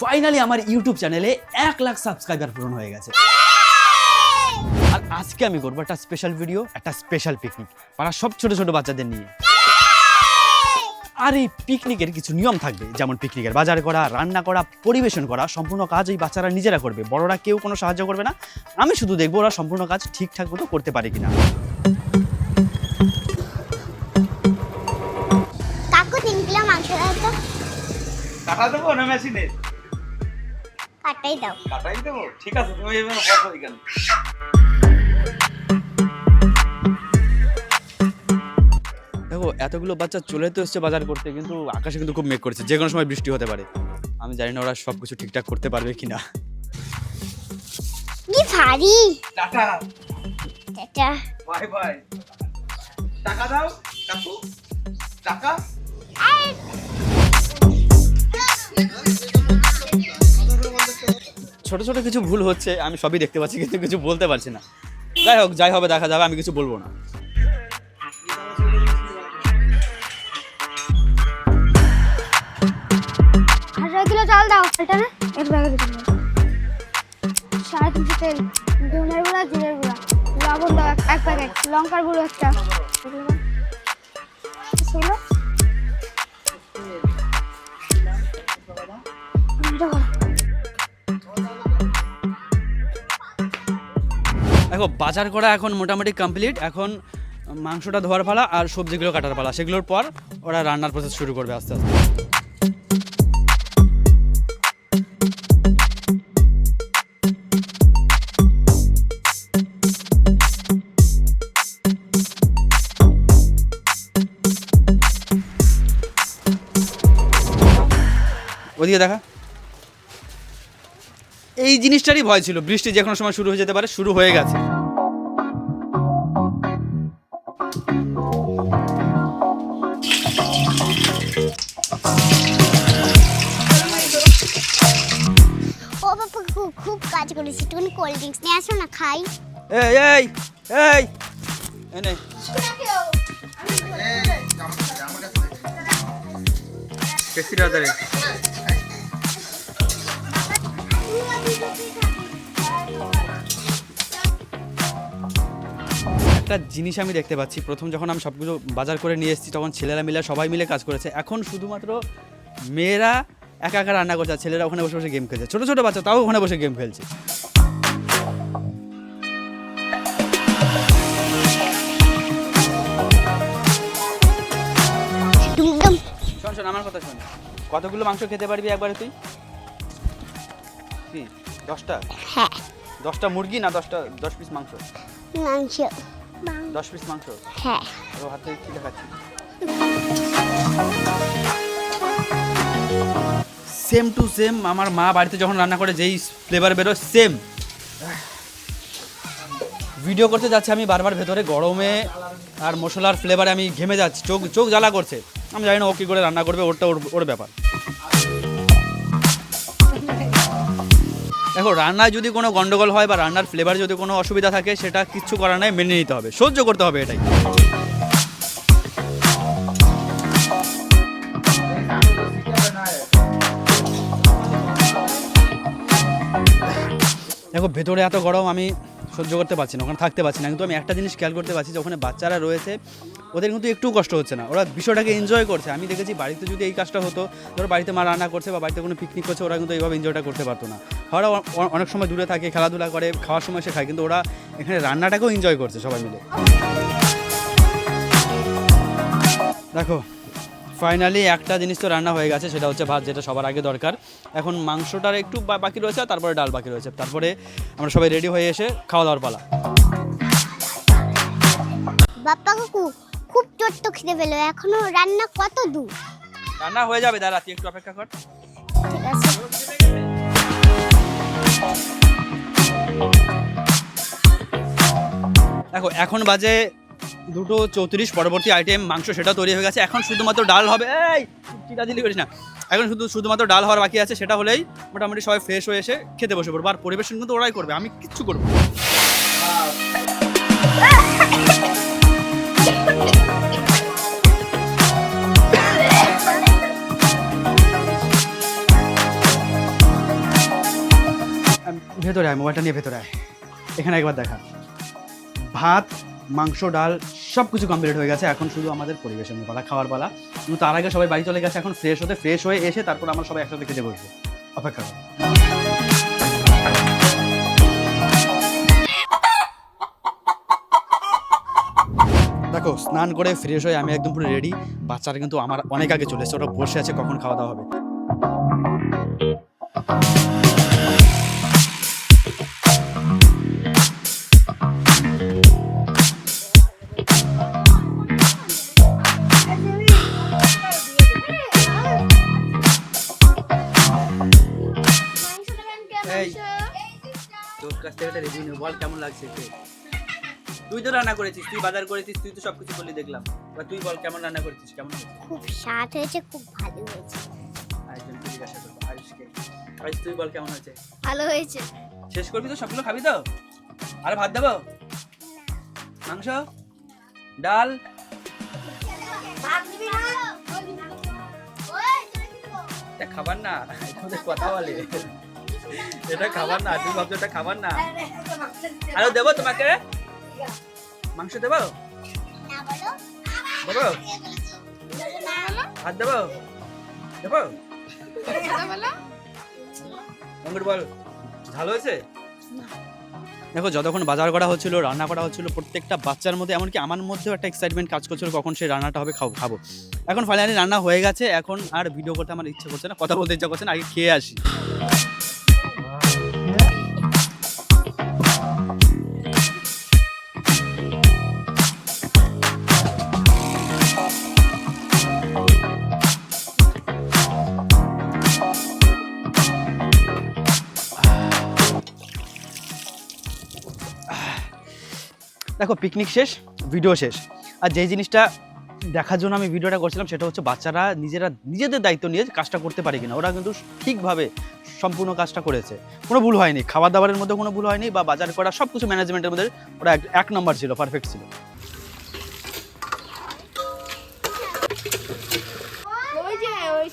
Finally আমার YouTube চ্যানেলে 1 lakh subscriber পূরণ হয়ে গেছে। আর আজকে আমি করবো একটা স্পেশাল ভিডিও, একটা স্পেশাল পিকনিক পাড়ার সব ছোট ছোট বাচ্চাদের নিয়ে। আর এই পিকনিকের কিছু নিয়ম থাকবে, যেমন পিকনিকের বাজার করা, রান্না করা, পরিবেশন করা, সম্পূর্ণ কাজ এই বাচ্চারা নিজেরা করবে, বড়রা কেউ কোনো সাহায্য করবে না। আমি শুধু দেখবো ওরা সম্পূর্ণ কাজ ঠিকঠাক মতো করতে পারে কিনা। কাকু 3 কিলো মাংস দাও তো। কাটা দেবো না মেশিনে? কাটাই দাও। কাটাই দেবো, ঠিক আছে, তুমি এবার বসো এখানে। দেখো এতগুলো বাচ্চা চলে তো এসছে বাজার করতে, কিন্তু আকাশে কিন্তু খুব মেঘ করেছে, যে কোনো সময় বৃষ্টি হতে পারে। আমি জানি না ওরা সব কিছু ঠিকঠাক করতে পারবে কিনা। কি ভারী। Tata, tata. Bye bye. টাকা দাও কাকু, টাকা। ছোট ছোট কিছু ভুল হচ্ছে, আমি সবই দেখতে পাচ্ছি, কিন্তু কিছু বলতে পারছি না। যাই হোক, যাই হবে দেখা যাবে, আমি কিছু বলবো না। আঠারো কিলো চাল দাও। এটা না এক ব্যাগে দিতে 350 তেল, ধনের গুঁড়া, জিরের গুঁড়া, লবণ দাও এক প্যাকেট, লঙ্কার গুঁড়ো একটা। ছিল দেখো বাজার করা এখন মোটামুটি কমপ্লিট। এখন মাংসটা ধোয়ার পালা আর সবজিগুলো কাটার পালা, সেগুলোর পর ওরা রান্নার প্রসেস শুরু করবে আস্তে আস্তে। ওদিকে দেখা, এই জিনিসটারই ভয় ছিল, বৃষ্টি যে কোনো সময় শুরু হয়ে যেতে পারে। শুরু হয়ে গেছে। ও বাবা খুব কাজ করেছি, তুমি কোল্ড ড্রিঙ্কস নিয়ে আসো না, খাই। এই এই এই এনে ট্যাক্সি রাতারে একটা জিনিস আমি দেখতে পাচ্ছি, প্রথম যখন আমি সবগুলো বাজার করে নিয়ে এসেছি তখন ছেলেরা মিলে সবাই মিলে কাজ করেছে। এখন শুধুমাত্র মেয়েরা একা একা রান্না করছে, আর ছেলেরা ওখানে বসে বসে গেম খেলছে। ছোট ছোট বাচ্চা তাও ওখানে বসে গেম খেলছে। শোন শোন, আমার কথা শোন, কতগুলো মাংস খেতে পারবি একবারে তুই? কি 10টা? হ্যাঁ। 10টা মুরগি না 10 পিস মাংস? মাংস। 10 পিস মাংস? হ্যাঁ। আর ও হাতে কি দেখাচ্ছি? সেম টু সেম আমার মা বাড়িতে যখন রান্না করে যেই ফ্লেভার বেরোয় সেম। ভিডিও করতে যাচ্ছি আমি বারবার, ভেতরে গরমে আর মশলার ফ্লেভারে আমি ঘেমে যাচ্ছি, চোখ জ্বালা করছে। আমি জানি না ও কী করে রান্না করবে, ওর ব্যাপার। দেখো রান্নায় যদি কোনো গন্ডগোল হয় বা রান্নার ফ্লেভার যদি কোনো অসুবিধা থাকে, সেটা কিচ্ছু করার নাই, মেনে নিতে হবে, সহ্য করতে হবে, এটাই। দেখো ভেতরে এত গরম, আমি সহ্য করতে পারছি না, ওখানে থাকতে পারছি না। কিন্তু আমি একটা জিনিস খেয়াল করতে পারছি যে ওখানে বাচ্চারা রয়েছে, ওদের কিন্তু একটু কষ্ট হচ্ছে না, ওরা বিষয়টাকে এনজয় করছে। আমি দেখেছি বাড়িতে যদি এই কাজটা হতো, ধরো বাড়িতে মা রান্না করছে বা বাড়িতে কোনো পিকনিক করছে, ওরা কিন্তু এইভাবে এনজয়টা করতে পারতো না। ওরা অনেক সময় দূরে থাকে, খেলাধুলা করে, খাওয়ার সময় সে খায়, কিন্তু ওরা এখানে রান্নাটাকেও এনজয় করছে সবাই মিলে। দেখো ফাইনালি একটা জিনিস তো রান্না হয়ে গেছে, সেটা হচ্ছে ভাত, যেটা সবার আগে দরকার। এখন মাংসটার একটু বাকি রয়েছে, তারপরে ডাল বাকি রয়েছে, তারপরে আমরা সবাই রেডি হয়ে এসে খাওয়া দাওয়ার পালা। বাপ্পা কাকু খুব চট্ট খিদে পেলো, এখনো রান্না কত দূর? রান্না হয়ে যাবে, দাঁড়া তুই একটু অপেক্ষা কর। ঠিক আছে। দেখো এখন বাজে 2:34, পরবর্তী আইটেম মাংস সেটা তৈরি হয়ে গেছে। এখন শুধুমাত্র ডাল হবে। এই চিটা দিলি করিস না, এখন শুধুমাত্র ডাল হওয়ার বাকি আছে, সেটা হলেই মোটামুটি সবাই ফ্রেশ হয়ে এসে খেতে বসে পড়বো। আর পরিবেশন কিন্তু ওরাই করবে, আমি কিচ্ছু করবো না। ভেতরে আয়, মোবাইলটা নিয়ে ভেতরে আয়। এখানে একবার দেখা, ভাত মাংস ডাল সব কিছু কমপ্লিট হয়ে গেছে, এখন শুধু আমাদের পরিবেশনের পালা, খাওয়ার পালা। কিন্তু তার আগে সবাই বাড়ি চলে গেছে, এখন ফ্রেশ হয়ে এসে তারপর আমরা সবাই একসাথে খেতে বসবো। অপেক্ষা করো। দেখো স্নান করে ফ্রেশ হয়ে আমি একদম পুরো রেডি। বাচ্চারা কিন্তু আমার অনেক আগে চলে এসেছে, ওরা বসে আছে কখন খাওয়া দাওয়া হবে। এই, তোর কাছ থেকে একটা রিভিউ নেব, বল কেমন লাগছে? তুই তো রান্না করেছিস, তুই বাজার করেছিস, তুই তো সবকিছু করলি দেখলাম। এবার তুই বল কেমন রান্না করেছিস, কেমন হয়েছে? খুব স্বাদ হয়েছে, খুব ভালো হয়েছে। আরেকজনকে জিজ্ঞাসা করবো, আয়ুষকে। আয়ুষ তুই বল কেমন হয়েছে? ভালো হয়েছে। শেষ করবি তো, সবগুলো খাবি তো? আরে ভাত দেবো, মাংস ডাল। এটা খাবার না, এটা কথা বলে, এটা খাবার না। তুই ভাবছো এটা খাবার না? আরো দেবো তোমাকে, মাংস দেবো, না বলো, দেবো ভাত দেবো, দেবো অঙ্কুর বল ভালো হয়েছে? দেখো যতক্ষণ বাজার করা হচ্ছিল, রান্না করা হচ্ছিল, প্রত্যেকটা বাচ্চার মধ্যে, এমনকি আমার মধ্যেও একটা এক্সাইটমেন্ট কাজ করছিল কখন সেই রান্নাটা হবে, খাবো। এখন ফাইনালি রান্না হয়ে গেছে, এখন আর ভিডিও করতে আমার ইচ্ছা করছে না, কথা বলতে ইচ্ছা করছে না, আগে খেয়ে আসি। দেখো পিকনিক শেষ, ভিডিও শেষ। আর যেই জিনিসটা দেখার জন্য আমি ভিডিওটা করছিলাম সেটা হচ্ছে বাচ্চারা নিজেদের দায়িত্ব নিয়ে কাজটা করতে পারে কিনা। ওরা কিন্তু ঠিকভাবে সম্পূর্ণ কাজটা করেছে, কোনো ভুল হয়নি, খাবার দাবারের মধ্যে কোনো ভুল হয়নি, বা বাজার করা সব কিছু ম্যানেজমেন্টের মধ্যে ওরা এক নম্বর ছিল, পারফেক্ট ছিল। ওই যে ওই